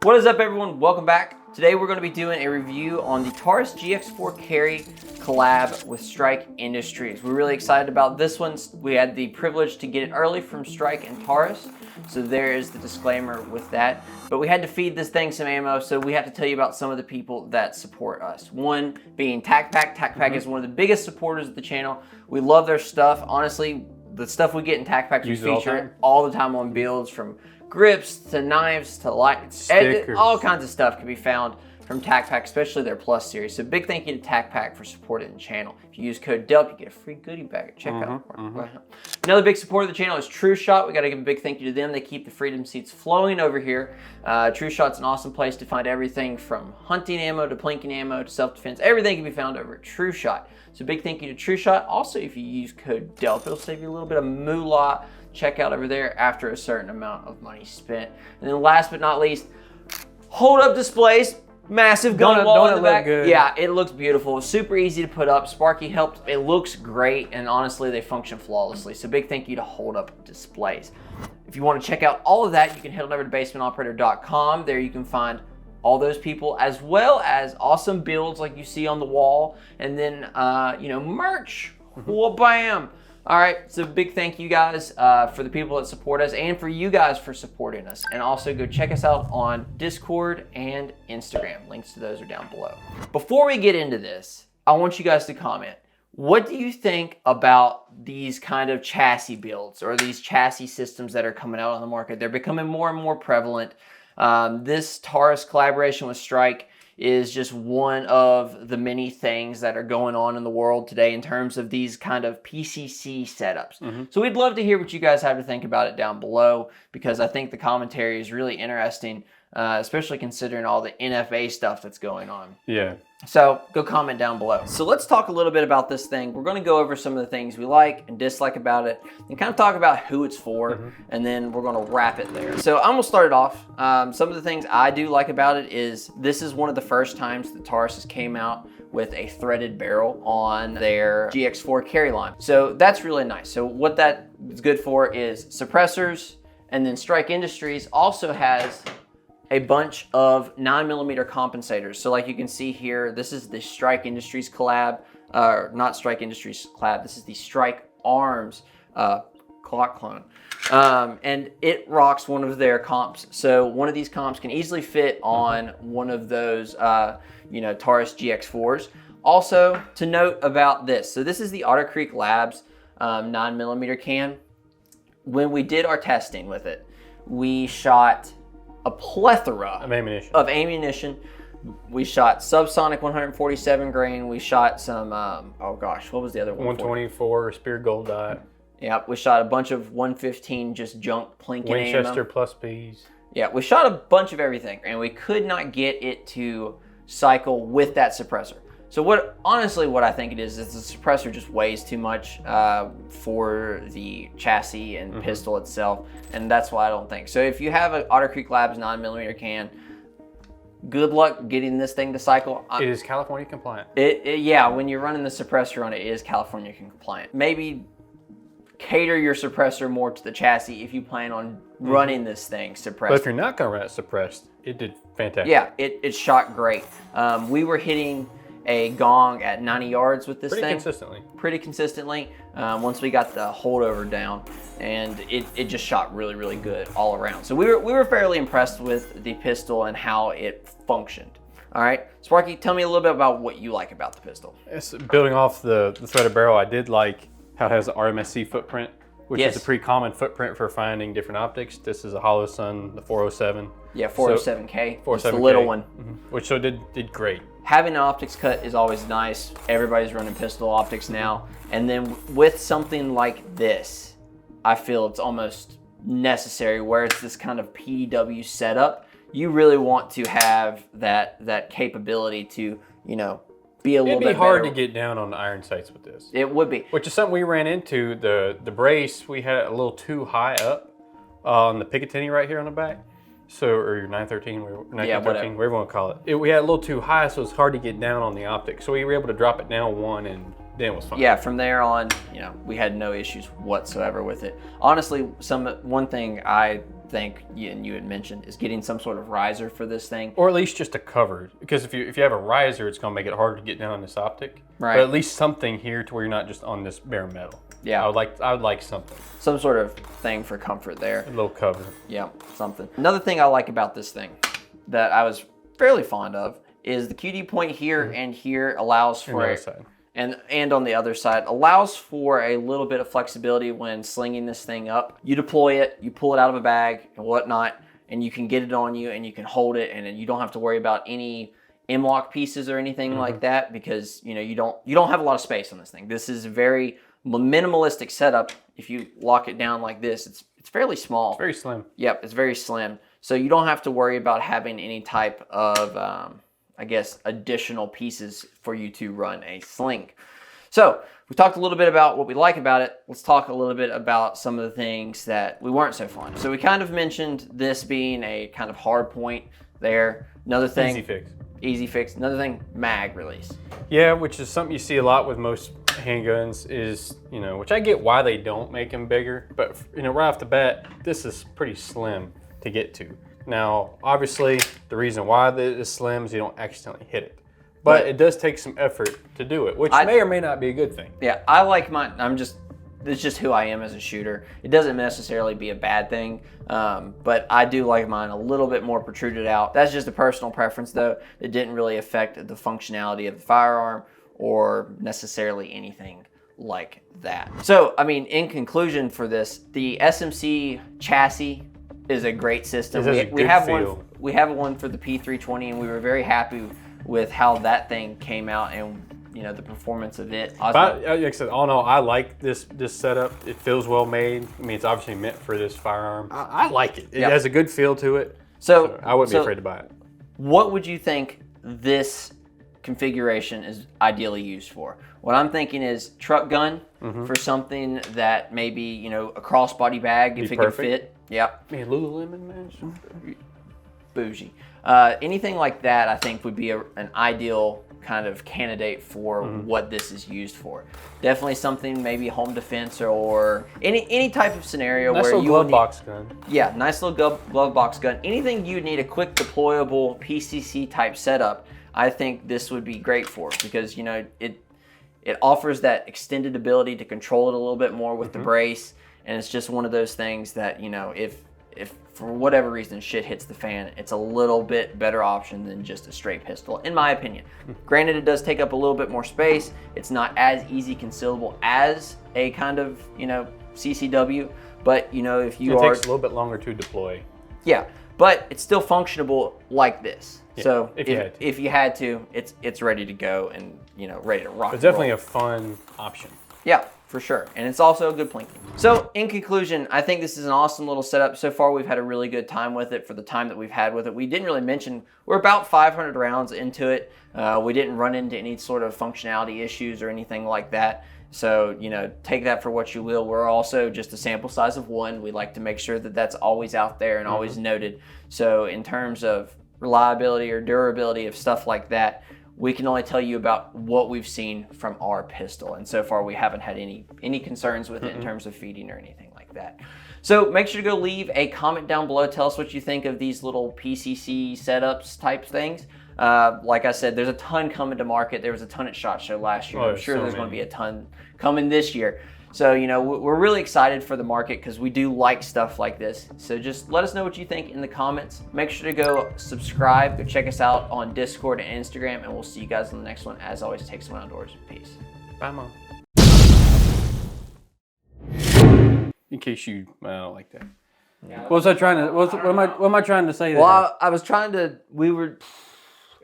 What is up, everyone? Welcome back. Today we're going to be doing a review on the Taurus GX4 Carry collab with Strike Industries. We're really excited about this one. We had the privilege to get it early from Strike and Taurus, so there is the disclaimer with that. But we had to feed this thing some ammo, so we have to tell you about some of the people that support us. One being TacPack. TacPack is one of the biggest supporters of the channel. We love their stuff. Honestly, the stuff we get in TacPack, we feature it all the time on builds, from grips to knives to lights, all kinds of stuff can be found from TacPack, especially their Plus series. So big thank you to TacPack for supporting the channel. If you use code Delp, you get a free goodie bag at checkout. Another big supporter of the channel is TrueShot. We got to give a big thank you to them. They keep the freedom seats flowing over here. TrueShot's an awesome place to find everything from hunting ammo to plinking ammo to self-defense. Everything can be found over at TrueShot. So big thank you to TrueShot. Also, if you use code Delp, it'll save you a little bit of moolah. Check out over there after a certain amount of money spent. And then last but not least, hold up displays. Massive gun wall in the back. Good? Yeah, it looks beautiful. Super easy to put up. Sparky helped. It looks great, and honestly, they function flawlessly. So big thank you to Hold Up Displays. If you want to check out all of that, you can head on over to basementoperator.com. There you can find all those people, as well as awesome builds like you see on the wall, and then merch. Well, bam. All right, so big thank you guys for the people that support us, and for you guys for supporting us. And also go check us out on Discord and Instagram. Links to those are down below. Before we get into this, I want you guys to comment. What do you think about these kind of chassis builds, or these chassis systems that are coming out on the market? They're becoming more and more prevalent. This Taurus collaboration with Strike is just one of the many things that are going on in the world today in terms of these kind of PCC setups. So we'd love to hear what you guys have to think about it down below, because I think the commentary is really interesting, especially considering all the NFA stuff that's going on. Yeah. So go comment down below. So let's talk a little bit about this thing. We're going to go over some of the things we like and dislike about it, and kind of talk about who it's for, and then we're going to wrap it there. So I'm going to start it off. Some of the things I do like about it is this is one of the first times that Taurus has came out with a threaded barrel on their GX4 Carry line. So that's really nice. So what that is good for is suppressors, and then Strike Industries also has a bunch of 9mm compensators. So like you can see here, this is the Strike Industries collab, not Strike Industries collab, this is the Strike Arms clock clone. And it rocks one of their comps. So one of these comps can easily fit on one of those Taurus GX4s. Also to note about this, so this is the Otter Creek Labs 9mm can. When we did our testing with it, we shot a plethora of ammunition. We shot subsonic 147 grain. We shot some, oh gosh, what was the other one? 124 spear gold dot. Yeah, we shot a bunch of 115 just junk plinking Winchester ammo. plus P's. Yeah, we shot a bunch of everything, and we could not get it to cycle with that suppressor. So honestly what I think it is the suppressor just weighs too much for the chassis and pistol itself, and that's why I don't think. So if you have an Otter Creek Labs 9mm can, good luck getting this thing to cycle. It is California compliant. Yeah, when you're running the suppressor on it, it is California compliant. Maybe cater your suppressor more to the chassis if you plan on running this thing suppressed. But if you're not going to run it suppressed, it did fantastic. Yeah, it shot great. We were hitting a gong at 90 yards with this thing. Pretty consistently. Once we got the holdover down, and it just shot really, really good all around. So we were fairly impressed with the pistol and how it functioned. All right, Sparky, tell me a little bit about what you like about the pistol. It's building off the threaded barrel, I did like how it has the RMSC footprint, which is a pretty common footprint for finding different optics. This is a Hollow Sun, the 407. Yeah, 407K. 407K. It's the little one. Which so did great. Having an optics cut is always nice. Everybody's running pistol optics now. And then with something like this, I feel it's almost necessary, where it's this kind of PDW setup. You really want to have that capability to, be a little bit better. It'd be hard to get down on the iron sights with this. It would be. Which is something we ran into. The brace, we had it a little too high up on the Picatinny right here on the back. So, or your 913, 1913, whatever you want to call it. We had a little too high, so it's hard to get down on the optic. So we were able to drop it down one and then it was fine. Yeah, from there on, you know, we had no issues whatsoever with it. Honestly, one thing I think and you had mentioned is getting some sort of riser for this thing, or at least just a cover, because if you have a riser, it's going to make it harder to get down on this optic. Right. But at least something here to where you're not just on this bare metal. Yeah. I would like something. Some sort of thing for comfort there. A little cover. Yeah, something. Another thing I like about this thing that I was fairly fond of is the QD point here and here allows for and on the other side allows for a little bit of flexibility when slinging this thing up. You deploy it, you pull it out of a bag and whatnot, and you can get it on you and you can hold it, and then you don't have to worry about any M-lock pieces or anything like that, because you know you don't have a lot of space on this thing. This is a very minimalistic setup. If you lock it down like this, it's fairly small. It's very slim. Yep, it's very slim. So you don't have to worry about having any type of I guess, additional pieces for you to run a sling. So we talked a little bit about what we like about it. Let's talk a little bit about some of the things that we weren't so fond of. So we kind of mentioned this being a kind of hard point there. Another thing, easy fix. Another thing, mag release. Yeah, which is something you see a lot with most handguns is, you know, which I get why they don't make them bigger, but you know, right off the bat, this is pretty slim to get to. Now, obviously, the reason why it is slim is you don't accidentally hit it. But it does take some effort to do it, which may or may not be a good thing. Yeah, I like mine. It's just who I am as a shooter. It doesn't necessarily be a bad thing, but I do like mine a little bit more protruded out. That's just a personal preference, though. It didn't really affect the functionality of the firearm or necessarily anything like that. So, I mean, in conclusion for this, the SMC chassis is a great system. We have one for the P320, and we were very happy with how that thing came out and, you know, the performance of it. Like I said, all in all, I like this setup. It feels well made. I mean, it's obviously meant for this firearm. I like it. It has a good feel to it. So I wouldn't be afraid to buy it. What would you think this configuration is ideally used for? What I'm thinking is truck gun for something that maybe, you know, a crossbody bag if it can fit. Yep. Man, Lululemon, man. Bougie. Anything like that, I think, would be an ideal kind of candidate for what this is used for. Definitely something, maybe home defense or any type of scenario nice where little you glove box gun. Yeah, nice little glove box gun. Anything you need a quick deployable PCC type setup, I think this would be great for, because you know it offers that extended ability to control it a little bit more with the brace. And it's just one of those things that, you know, if for whatever reason shit hits the fan, it's a little bit better option than just a straight pistol, in my opinion. Granted, it does take up a little bit more space. It's not as easy concealable as a kind of, you know, CCW, but you know, if you it takes a little bit longer to deploy. Yeah, but it's still functionable like this. Yeah, so if you had to, it's ready to go and, you know, ready to rock. It's definitely a fun option. Yeah, for sure. And it's also a good plinking. So in conclusion, I think this is an awesome little setup. So far, we've had a really good time with it for the time that we've had with it. We didn't really mention, we're about 500 rounds into it. We didn't run into any sort of functionality issues or anything like that. So, you know, take that for what you will. We're also just a sample size of one. We like to make sure that that's always out there and always noted. So in terms of reliability or durability of stuff like that, we can only tell you about what we've seen from our pistol. And so far we haven't had any concerns with it in terms of feeding or anything like that. So make sure to go leave a comment down below. Tell us what you think of these little PCC setups type things. Like I said, there's a ton coming to market. There was a ton at SHOT Show last year. I'm sure there's going to be a ton coming this year. So, you know, we're really excited for the market because we do like stuff like this. So just let us know what you think in the comments. Make sure to go subscribe, go check us out on Discord and Instagram, and we'll see you guys on the next one. As always, take someone outdoors. Peace. Bye, Mom. In case you, I don't like that. What was I trying to? What am I trying to say there? Well, I was trying to. We were.